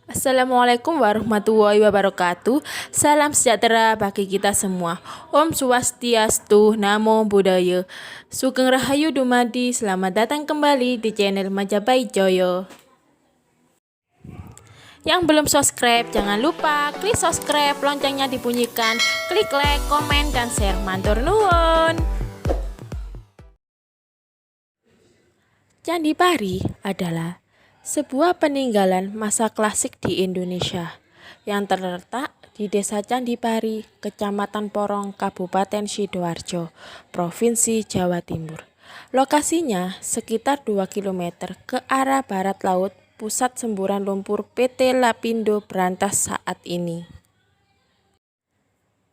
Assalamualaikum warahmatullahi wabarakatuh. Salam sejahtera bagi kita semua. Om Swastiastu, Namo Buddhaya. Sugeng Rahayu Dumadi. Selamat datang kembali di channel Majapahit Joyo. Yang belum subscribe, jangan lupa klik subscribe, loncengnya dibunyikan, klik like, komen, dan share. Matur nuwun. Candi Pari adalah sebuah peninggalan masa klasik di Indonesia yang terletak di Desa Candi Pari, Kecamatan Porong, Kabupaten Sidoarjo, Provinsi Jawa Timur. Lokasinya sekitar 2 km ke arah barat laut pusat semburan lumpur PT Lapindo Brantas saat ini.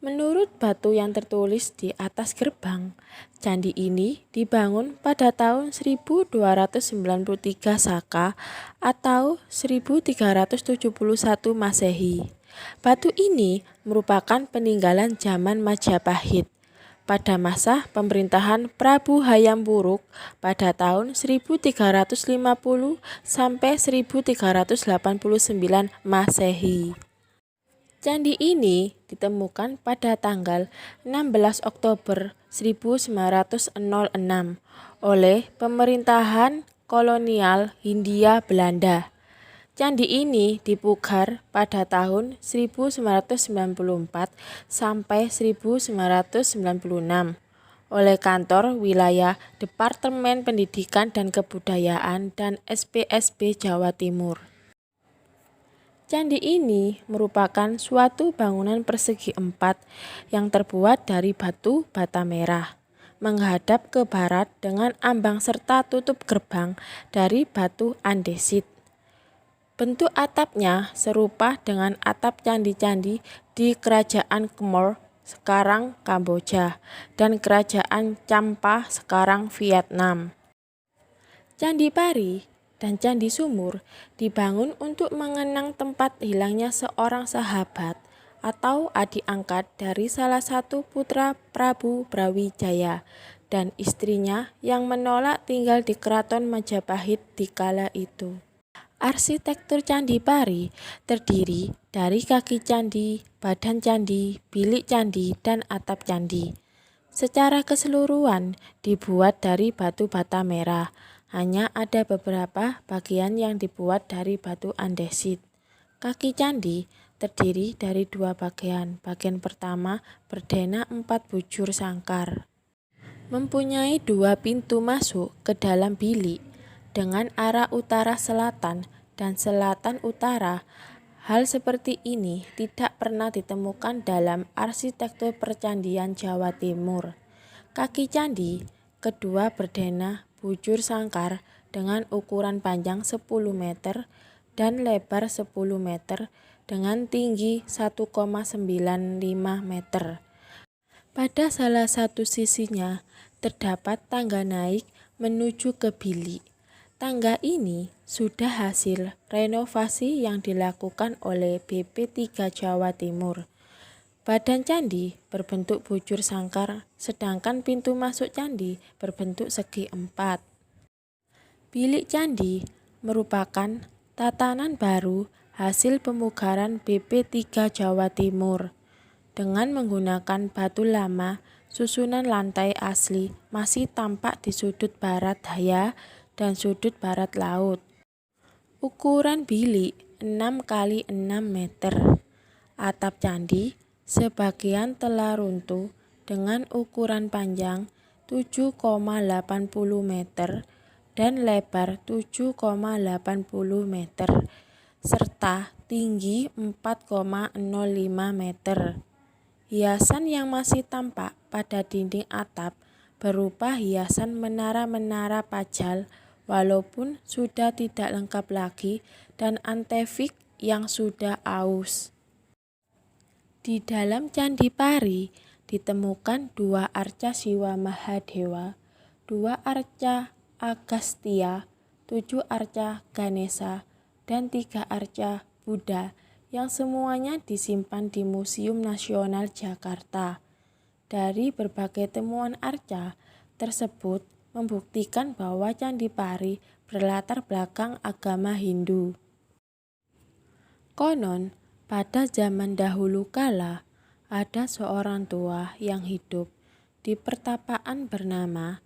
Menurut batu yang tertulis di atas gerbang, candi ini dibangun pada tahun 1293 Saka atau 1371 Masehi. Batu ini merupakan peninggalan zaman Majapahit pada masa pemerintahan Prabu Hayam Wuruk pada tahun 1350 sampai 1389 Masehi. Candi ini ditemukan pada tanggal 16 Oktober 1906 oleh pemerintahan kolonial Hindia Belanda. Candi ini dipugar pada tahun 1994 sampai 1996 oleh Kantor Wilayah Departemen Pendidikan dan Kebudayaan dan SPSB Jawa Timur. Candi ini merupakan suatu bangunan persegi empat yang terbuat dari batu bata merah, menghadap ke barat dengan ambang serta tutup gerbang dari batu andesit. Bentuk atapnya serupa dengan atap candi-candi di Kerajaan Khmer, sekarang Kamboja, dan Kerajaan Champa, sekarang Vietnam. Candi Pari dan Candi Sumur dibangun untuk mengenang tempat hilangnya seorang sahabat atau adik angkat dari salah satu putra Prabu Brawijaya dan istrinya yang menolak tinggal di Keraton Majapahit di kala itu. Arsitektur Candi Pari terdiri dari kaki candi, badan candi, bilik candi, dan atap candi. Secara keseluruhan dibuat dari batu bata merah. Hanya ada beberapa bagian yang dibuat dari batu andesit. Kaki candi terdiri dari dua bagian. Bagian pertama berdena 4 bujur sangkar. Mempunyai 2 pintu masuk ke dalam bilik dengan arah utara selatan dan selatan utara. Hal seperti ini tidak pernah ditemukan dalam arsitektur percandian Jawa Timur. Kaki candi kedua berdena bujur sangkar dengan ukuran panjang 10 meter dan lebar 10 meter dengan tinggi 1,95 meter. Pada salah satu sisinya terdapat tangga naik menuju ke bilik. Tangga ini sudah hasil renovasi yang dilakukan oleh BP3 Jawa Timur. Badan candi berbentuk bujur sangkar, sedangkan pintu masuk candi berbentuk segi empat. Bilik candi merupakan tatanan baru hasil pemugaran BP3 Jawa Timur. Dengan menggunakan batu lama, susunan lantai asli masih tampak di sudut barat daya dan sudut barat laut. Ukuran bilik 6 x 6 meter. Atap candi sebagian telah runtuh dengan ukuran panjang 7,80 meter dan lebar 7,80 meter serta tinggi 4,05 meter. Hiasan yang masih tampak pada dinding atap berupa hiasan menara-menara pajal walaupun sudah tidak lengkap lagi dan antefik yang sudah aus. Di dalam Candi Pari ditemukan 2 arca Siwa Mahadewa, 2 arca Agastya, 7 arca Ganesha, dan 3 arca Buddha yang semuanya disimpan di Museum Nasional Jakarta. Dari berbagai temuan arca tersebut membuktikan bahwa Candi Pari berlatar belakang agama Hindu. Konon, pada zaman dahulu kala, ada seorang tua yang hidup di pertapaan bernama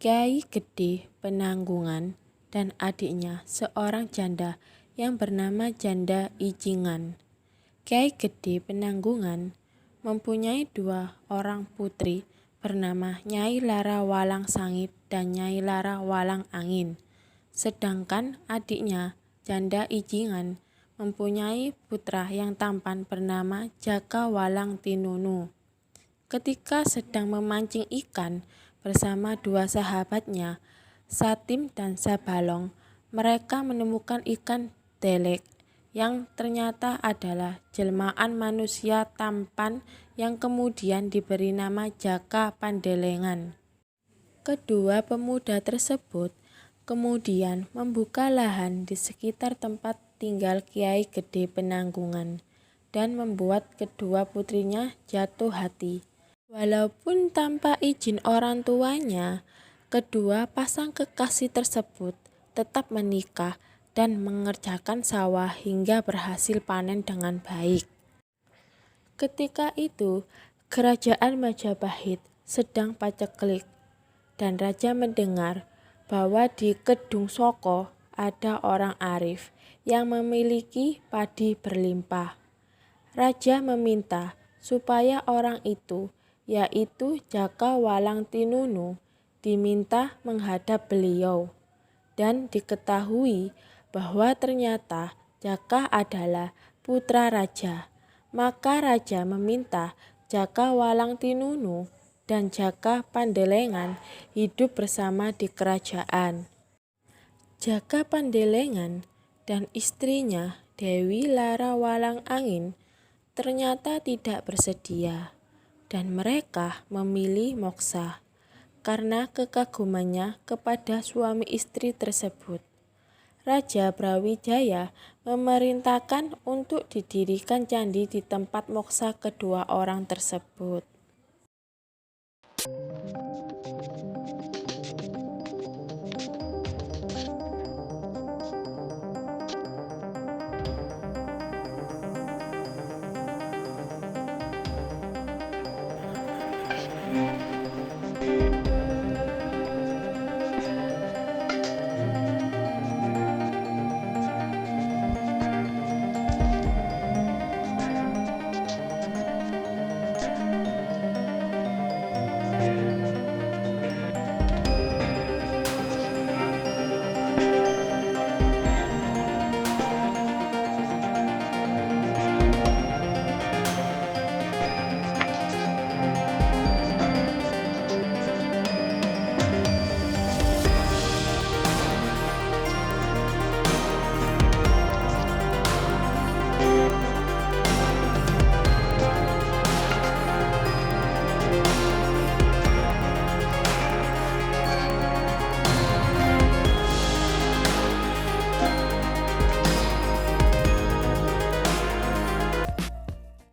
Kyai Gede Penanggungan dan adiknya seorang janda yang bernama Janda Ijingan. Kyai Gede Penanggungan mempunyai 2 orang putri bernama Nyai Lara Walang Sangit dan Nyai Lara Walang Angin. Sedangkan adiknya Janda Ijingan mempunyai putra yang tampan bernama Jaka Walang Tinunu. Ketika sedang memancing ikan bersama 2 sahabatnya, Satim dan Sabalong, mereka menemukan ikan delek yang ternyata adalah jelmaan manusia tampan yang kemudian diberi nama Jaka Pandelengan. Kedua pemuda tersebut kemudian membuka lahan di sekitar tempat tinggal Kyai Gede Penanggungan dan membuat kedua putrinya jatuh hati. Walaupun tanpa izin orang tuanya, kedua pasang kekasih tersebut tetap menikah dan mengerjakan sawah hingga berhasil panen dengan baik. Ketika itu, kerajaan Majapahit sedang paceklik dan raja mendengar bahwa di Kedung Soko ada orang arif yang memiliki padi berlimpah. Raja meminta supaya orang itu, yaitu Jaka Walang Tinunu, diminta menghadap beliau. Dan diketahui bahwa ternyata Jaka adalah putra raja. Maka raja meminta Jaka Walang Tinunu dan Jaka Pandelengan hidup bersama di kerajaan. Jaka Pandelengan dan istrinya Dewi Lara Walang Angin ternyata tidak bersedia, dan mereka memilih moksa karena kekagumannya kepada suami istri tersebut. Raja Brawijaya memerintahkan untuk didirikan candi di tempat moksa kedua orang tersebut.